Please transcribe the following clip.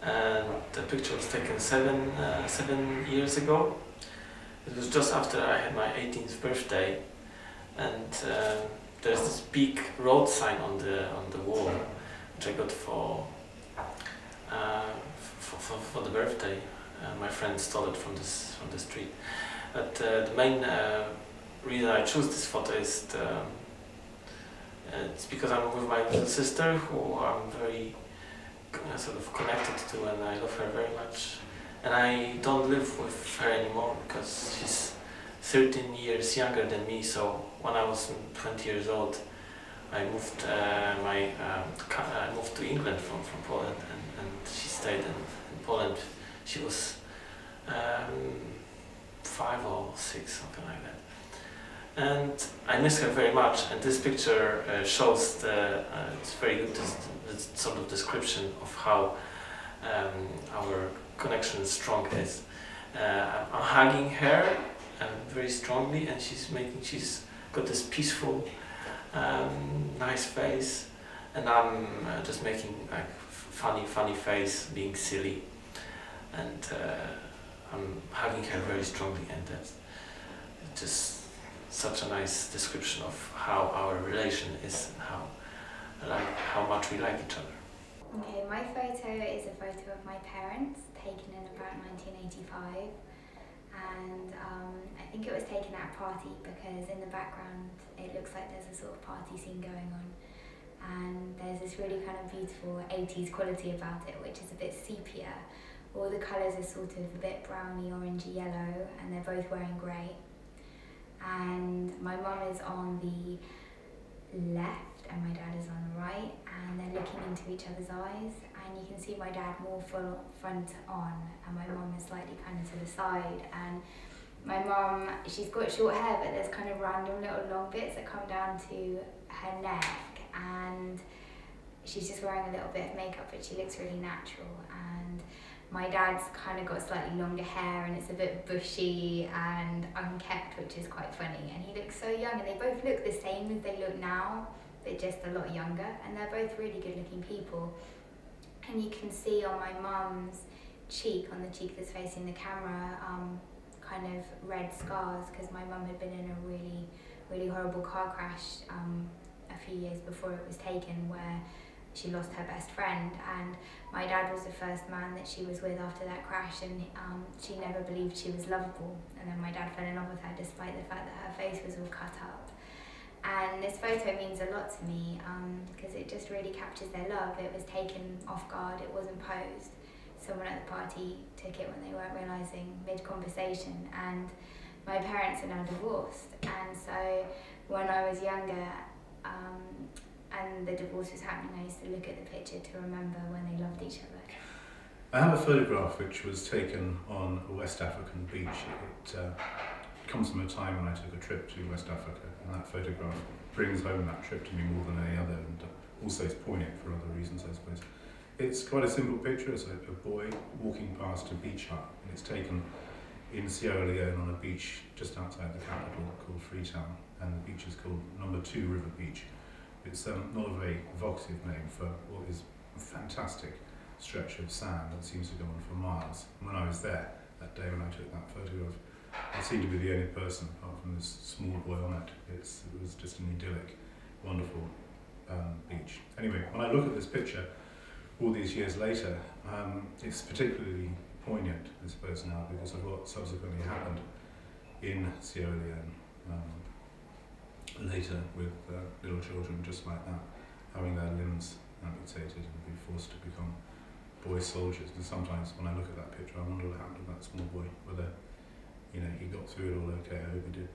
and the picture was taken seven years ago. It was just after I had my 18th birthday, and there's this big road sign on the wall, which I got for the birthday. My friend stole it from the street. But the main reason I chose this photo is it's because I'm with my little sister, who I'm very sort of connected to, and I love her very much. And I don't live with her anymore because she's 13 years younger than me. So when I was 20 years old, I moved I moved to England from Poland, and she stayed in Poland. She was 5 or 6, something like that. And I miss her very much, and this picture shows it's very good, this sort of description of how our connection strong is. I'm hugging her very strongly, and she's got this peaceful, nice face, and I'm just making like funny face, being silly, and I'm hugging her very strongly, and that's just such a nice description of how our relation is and how much we like each other. Okay, my photo is a photo of my parents taken in about 1985, and I think it was taken at a party because in the background it looks like there's a sort of party scene going on, and there's this really kind of beautiful 80s quality about it, which is a bit sepia. All the colours are sort of a bit browny, orangey yellow, and they're both wearing grey. And my mum is on the left and my dad is on the right, and they're looking into each other's eyes, and you can see my dad more full front on and my mum is slightly kind of to the side. And my mum, she's got short hair, but there's kind of random little long bits that come down to her neck, and she's just wearing a little bit of makeup, but she looks really natural. And my dad's kind of got slightly longer hair, and it's a bit bushy and unkept, which is quite funny. And he looks so young, and they both look the same as they look now, but just a lot younger. And they're both really good looking people. And you can see on my mum's cheek, on the cheek that's facing the camera, kind of red scars, because my mum had been in a really horrible car crash a few years before it was taken, where she lost her best friend, and my dad was the first man that she was with after that crash, and she never believed she was lovable. And then my dad fell in love with her despite the fact that her face was all cut up. And this photo means a lot to me because it just really captures their love. It was taken off guard, it wasn't posed. Someone at the party took it when they weren't realising mid-conversation, and my parents are now divorced. And so when I was younger, and the divorce was happening, I used to look at the picture to remember when they loved each other. I have a photograph which was taken on a West African beach. It comes from a time when I took a trip to West Africa, and that photograph brings home that trip to me more than any other, and also is poignant for other reasons, I suppose. It's quite a simple picture. It's a boy walking past a beach hut, and it's taken in Sierra Leone on a beach just outside the capital called Freetown, and the beach is called No. 2 River Beach. It's not a very evocative name for what is a fantastic stretch of sand that seems to go on for miles. And when I was there that day when I took that photograph, I seemed to be the only person apart from this small boy on it. It was just an idyllic, wonderful beach. Anyway, when I look at this picture all these years later, it's particularly poignant, I suppose, now because of what subsequently happened in Sierra Leone. Later with little children just like that, having their limbs amputated and be forced to become boy soldiers. And sometimes when I look at that picture, I wonder what happened to that small boy, whether he got through it all okay. I hope he did.